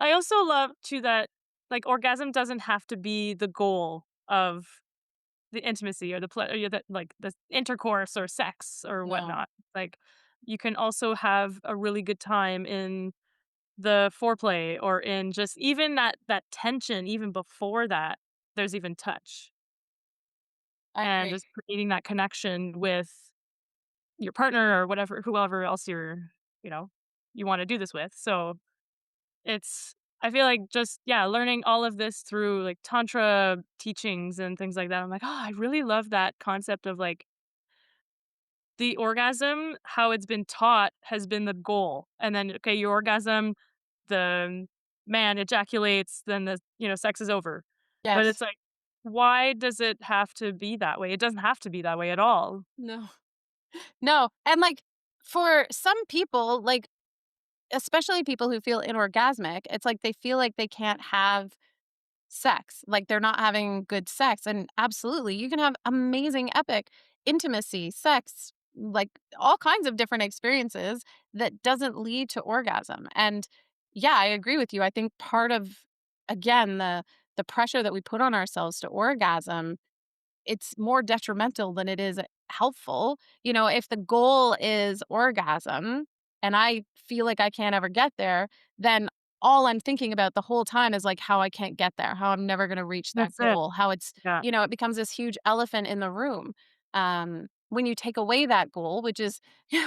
I also love too that, like, orgasm doesn't have to be the goal of the intimacy or the or the like, the intercourse or sex or No, whatnot. Like, you can also have a really good time in the foreplay or in just even that tension even before that, there's even touch, I and agree. just creating that connection with your partner or whatever whoever else you know, you wanna do this with. So, it's I feel like just, yeah, learning all of this through, like, tantra teachings and things like that, I'm like, "Oh, I really love that concept of, like, the orgasm, how it's been taught has been the goal, and then, okay, your orgasm, the man ejaculates, then sex is over." But it's Yes. like, why does it have to be that way? It doesn't have to be that way at all. No. No, and, like, for some people, like, especially people who feel inorgasmic, it's like they feel like they can't have sex, like, they're not having good sex, and absolutely, you can have amazing, epic intimacy, sex, like, all kinds of different experiences that doesn't lead to orgasm, and, yeah, I agree with you. I think part of, again, the pressure that we put on ourselves to orgasm, it's more detrimental than it is helpful. If the goal is orgasm and I feel like I can't ever get there, then all I'm thinking about the whole time is like how I can't get there, how I'm never going to reach that That's it. goal, how it's, Yeah. it becomes this huge elephant in the room. When you take away that goal, which is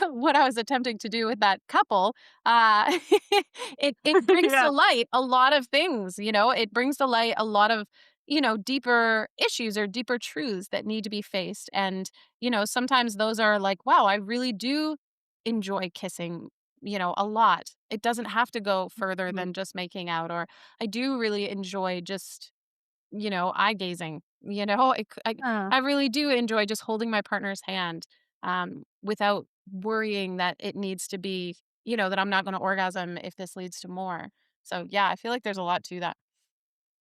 what I was attempting to do with that couple, it brings to Yeah. light a lot of things. It brings to light a lot of deeper issues or deeper truths that need to be faced. And, sometimes those are like, wow, I really do enjoy kissing, a lot. It doesn't have to go further Mhm. than just making out, or I do really enjoy just, eye gazing, Yeah. I really do enjoy just holding my partner's hand without worrying that it needs to be, that I'm not going to orgasm if this leads to more. So, yeah, I feel like there's a lot to that.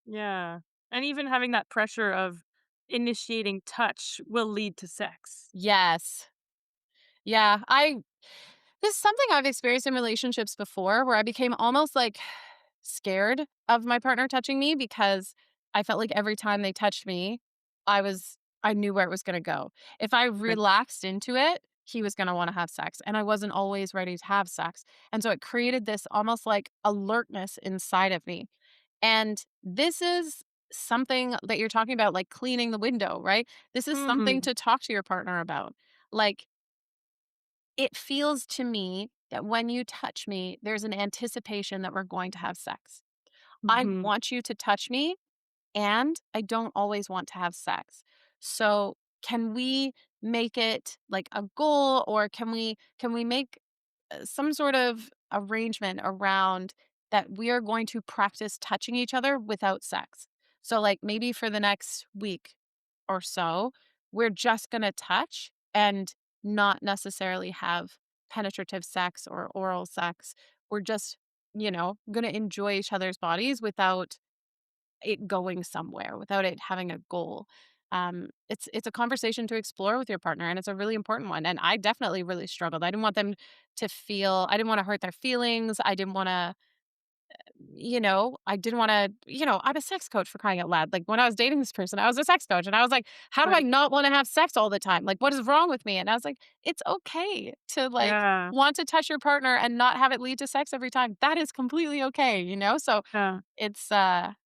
Yeah. And even having that pressure of initiating touch will lead to sex. Yes. Yeah, this is something I've experienced in relationships before where I became almost like scared of my partner touching me because I felt like every time they touched me, I knew where it was going to go. If I Right. relaxed into it, he was going to want to have sex, and I wasn't always ready to have sex. And so it created this almost like alertness inside of me. And this is something that you're talking about, like cleaning the window, right? This is something Mhm. to talk to your partner about. Like, it feels to me that when you touch me, there's an anticipation that we're going to have sex. I Mhm. want you to touch me, and I don't always want to have sex. So, can we make it like a goal, or can we make some sort of arrangement around that we are going to practice touching each other without sex? So, like, maybe for the next week or so, we're just going to touch and not necessarily have penetrative sex or oral sex. We're just, going to enjoy each other's bodies without it going somewhere, without it having a goal. It's a conversation to explore with your partner, and it's a really important one. And I definitely really struggled. I didn't want them to feel. I didn't want to hurt their feelings. I didn't want to. I didn't want to. I'm a sex coach, for crying out loud. Like, when I was dating this person, I was a sex coach, and I was like, how do I Right. not want to have sex all the time? Like, what is wrong with me? And I was like, it's okay to like Yeah. want to touch your partner and not have it lead to sex every time. That is completely okay. So Yeah.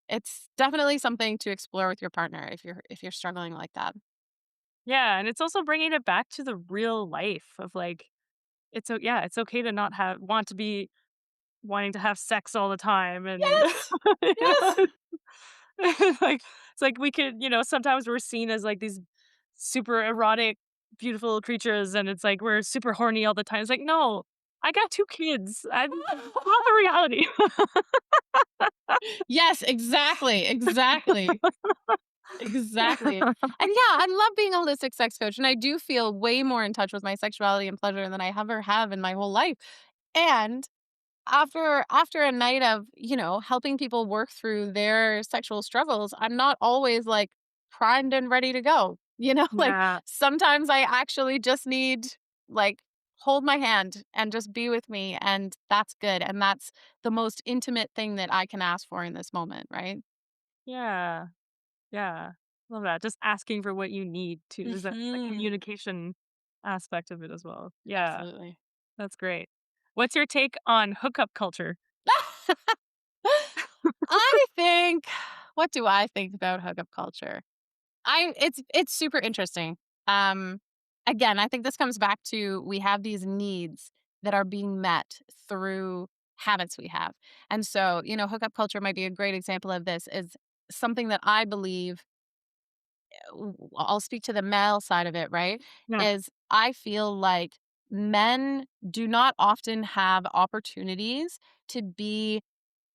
it's definitely something to explore with your partner if you're struggling like that. Yeah, and it's also bringing it back to the real life of, like, it's okay to not have want to be wanting to have sex all the time and Yes. you Yes. know, like, it's like we could, sometimes we're seen as, like, these super erotic, beautiful creatures, and it's like we're super horny all the time. It's like, "No, I got 2 kids. I'm not the reality." Yes, exactly, exactly, exactly. And yeah, I love being a holistic sex coach, and I do feel way more in touch with my sexuality and pleasure than I ever have in my whole life. And after a night of, helping people work through their sexual struggles, I'm not always like primed and ready to go. Like, Yeah. sometimes I actually just need, like, hold my hand and just be with me, and that's good. And that's the most intimate thing that I can ask for in this moment, right? Yeah. Yeah. Love that. Just asking for what you need too. There's a Mhm. communication aspect of it as well. Yeah, Absolutely. that's great. What's your take on hookup culture? I think what do I think about hookup culture? It's super interesting. Um, Again, I think this comes back to we have these needs that are being met through habits we have. And so, hookup culture might be a great example of this is something that I believe I'll speak to the male side of it, right? Yeah. Is I feel like men do not often have opportunities to be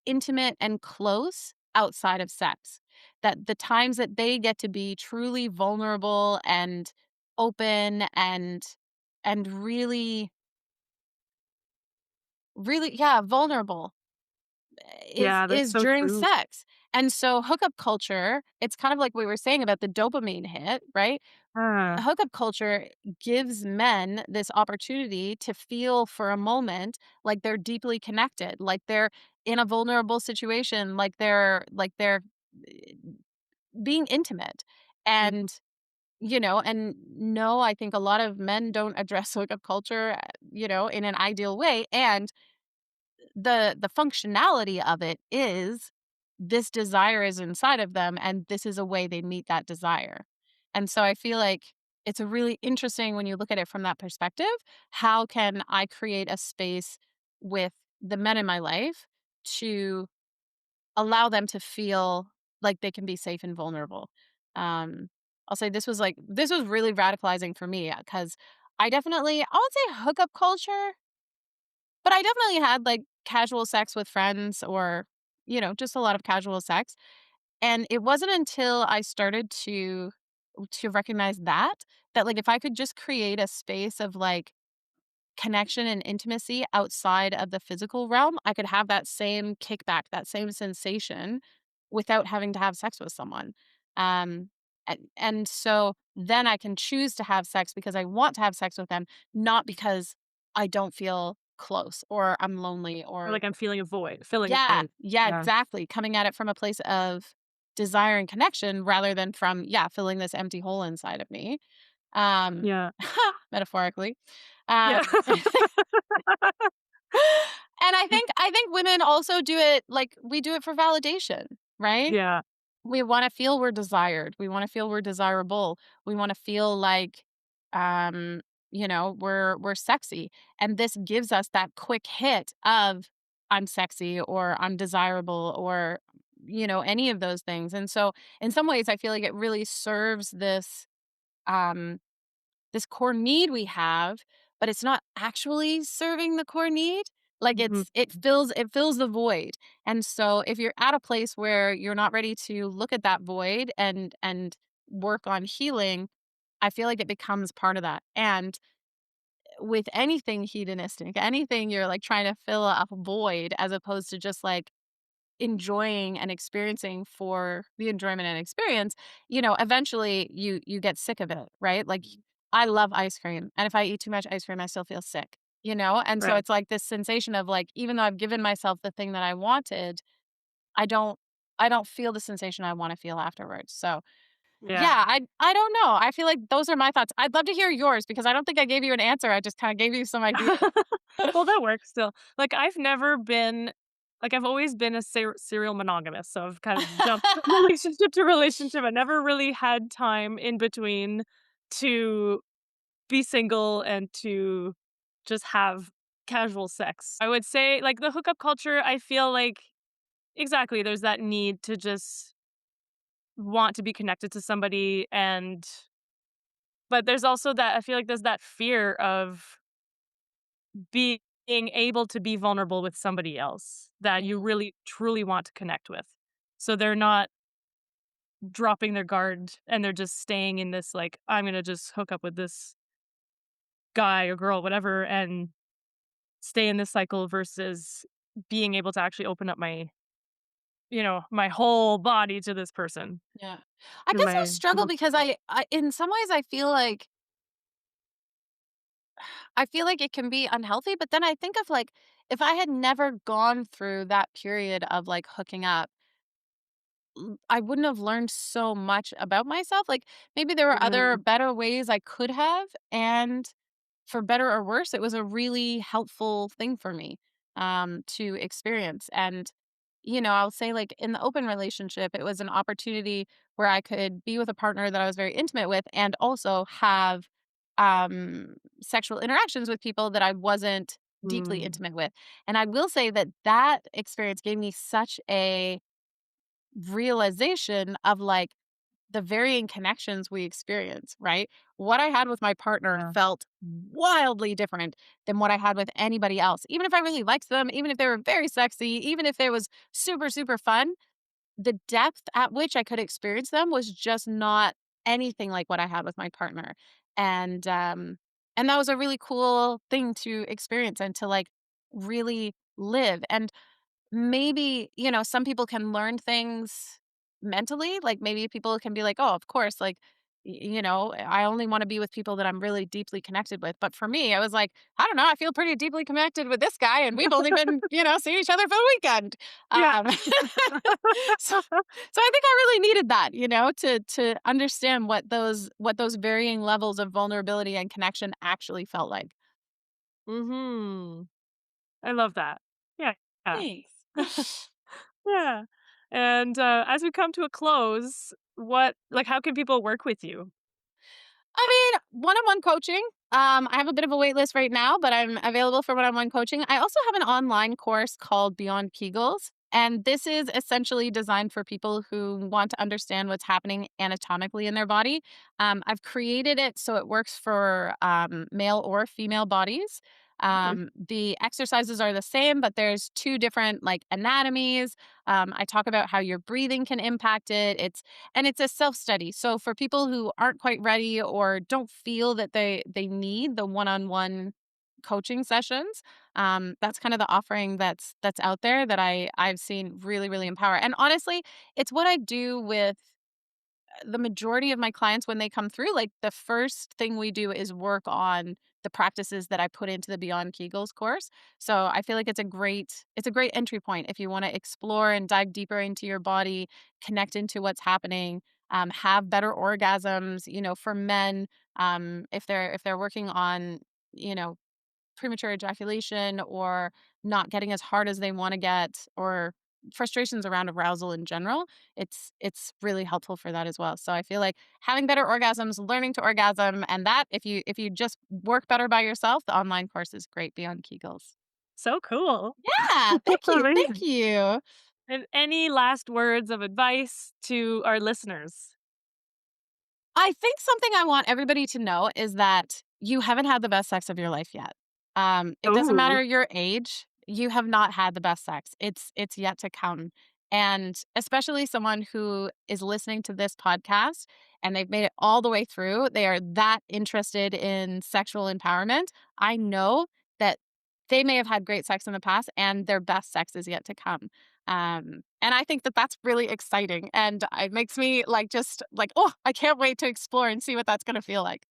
intimate and close outside of sex. That the times that they get to be truly vulnerable and open and really really yeah, vulnerable is Yeah, that's is so during true. sex. And so hookup culture, it's kind of like we were saying about the dopamine hit, right? Uh, Hookup culture gives men this opportunity to feel for a moment like they're deeply connected, like they're in a vulnerable situation, like they're eh, being intimate. mhm. And and no, I think a lot of men don't address hookup culture, in an ideal way. And the functionality of it is this desire is inside of them, and this is a way they meet that desire. And so I feel like it's a really interesting when you look at it from that perspective. How can I create a space with the men in my life to allow them to feel like they can be safe and vulnerable? Um, I'll say this was really radicalizing for me because I won't say hookup culture, but I definitely had, like, casual sex with friends or, just a lot of casual sex, and it wasn't until I started to recognize that, like, if I could just create a space of, like, connection and intimacy outside of the physical realm, I could have that same kickback, that same sensation without having to have sex with someone. And so then I can choose to have sex because I want to have sex with them, not because I don't feel close or I'm lonely Or or like I'm feeling a void, filling a yeah, void. yeah, Yeah. exactly. Coming at it from a place of desire and connection rather than from, yeah, filling this empty hole inside of me. um, Yeah. metaphorically. Yeah. And I think women also do it like we do it for validation, right? Yeah. We wanna feel we're desired. We wanna feel we're desirable. We wanna feel like, um, we're sexy, and this gives us that quick hit of, "I'm sexy," or "I'm desirable," or, any of those things, and so, in some ways, I feel like it really serves um this core need we have, but it's not actually serving the core need. Like Mhm. it fills the void. And so if you're at a place where you're not ready to look at that void and work on healing, I feel like it becomes part of that. And with anything hedonistic, anything you're like trying to fill a void as opposed to just like enjoying and experiencing for the enjoyment and experience, eventually you get sick of it, right? Like I love ice cream, and if I eat too much ice cream, I still feel sick, And so Right. it's like this sensation of like even though I've given myself the thing that I wanted, I don't I don't feel the sensation I want to feel afterwards. So, Yeah. yeah, I don't know. I feel like those are my thoughts. I'd love to hear yours because I don't think I gave you an answer. I just kind of gave you some ideas. Well, that works still. Like, I've never been like, I've always been a serial monogamous, so I've kind of jumped from relationship to relationship. I never really had time in between to be single and to just have casual sex. I would say, like, the hookup culture, I feel like exactly, there's that need to just want to be connected to somebody but there's also that I feel like there's that fear of being able to be vulnerable with somebody else that you really truly want to connect with. So they're not dropping their guard and they're just staying in this like, I'm gonna just hook up with this guy or girl, whatever, and stay in this cycle versus being able to actually open up my whole body to this person. Yeah. I To guess I my struggle because I in some ways I feel like it can be unhealthy, but then I think of like if I had never gone through that period of like hooking up, I wouldn't have learned so much about myself. Like maybe there were other Mhm. better ways I could have, and for better or worse, it was a really helpful thing for me to experience. And I'll say like in the open relationship, it was an opportunity where I could be with a partner that I was very intimate with and also have sexual interactions with people that I wasn't deeply Mm. intimate with. And I will say that that experience gave me such a realization of like the varying connections we experience, right? What I had with my partner Yeah. felt wildly different than what I had with anybody else. Even if I really liked them, even if they were very sexy, even if it was super, super fun, the depth at which I could experience them was just not anything like what I had with my partner. And that was a really cool thing to experience and to like really live. And maybe, some people can learn things mentally, like, maybe people can be like, "Oh, of course, like, I only wanna be with people that I'm really deeply connected with." But for me, I was like, "I don't know, I feel pretty deeply connected with this guy, and we've only been, seeing each other for the weekend." Yeah. Um, so I think I really needed that, to understand what those varying levels of vulnerability and connection actually felt like. Mhm. I love that. Yeah. Yeah. Thanks. Yeah. And, as we come to a close, how can people work with you? I mean, one-on-one coaching. I have a bit of a wait list right now, but I'm available for one-on-one coaching. I also have an online course called Beyond Kegels, and this is essentially designed for people who want to understand what's happening anatomically in their body. I've created it so it works for male or female bodies. Okay. The exercises are the same, but there's two different like anatomies. I talk about how your breathing can impact it. It's a self-study. So for people who aren't quite ready or don't feel that they need the one-on-one coaching sessions, that's kind of the offering that's out there that I've seen really, really empower. And honestly, it's what I do with the majority of my clients when they come through. Like the first thing we do is work on the practices that I put into the Beyond Kegels course. So I feel like it's a great entry point if you want to explore and dive deeper into your body, connect into what's happening. have better orgasms. For men, if they're working on, you know, premature ejaculation or not getting as hard as they want to get, or frustrations around arousal in general, it's really helpful for that as well. So I feel like having better orgasms, learning to orgasm, and that if you just work better by yourself, the online course is great beyond Kegels. So cool. Yeah, thank you. Thank Amazing. you. And any last words of advice to our listeners? I think something I want everybody to know is that you haven't had the best sex of your life yet. It doesn't Ooh, matter your age, you have not had the best sex. It's yet to come. And especially someone who is listening to this podcast and they've made it all the way through, they are that interested in sexual empowerment. I know that they may have had great sex in the past and their best sex is yet to come. And I think that that's really exciting, and it makes me like just like, oh, I can't wait to explore and see what that's going to feel like.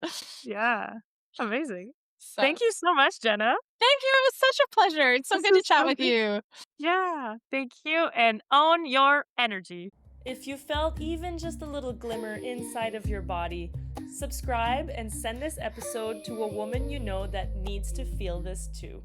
yeah. Amazing. So, Thank you so much, Jenna. thank you. It was such a pleasure. It's so This good to is chat so with great. you. Yeah. Thank you. And own your energy. If you felt even just a little glimmer inside of your body, subscribe and send this episode to a woman you know that needs to feel this too.